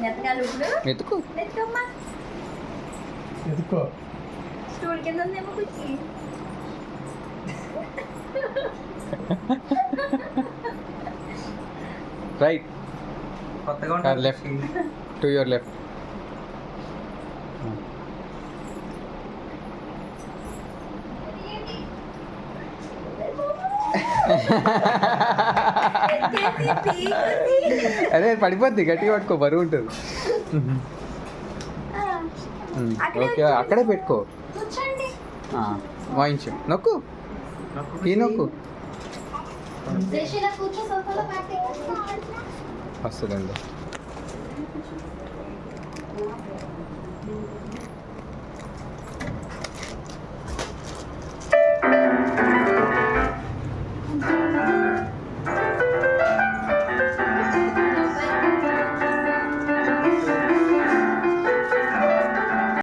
ఎత్తకాలి ఇప్పుడు వెతుకు. ఎత్తుకోమ్మా. ఎదుకో. స్టూల్ కింద ఉందేమో కుర్చీ. రైట్. కొత్తగా ఉంటుంది. Left to your left. ఎత్తేసి పీకుని. అదే పడిపోద్ది, గట్టిగా పట్టుకో, బరువు ఉంటుంది. అక్కడే ఓకే, అక్కడే పెట్టుకో. కూర్చోండి. వాయించు, నొక్కు, ఈ నొక్కు. జేషిలా కూర్చో సోఫాలో ప్రాక్టీస్. వస్తుందండి.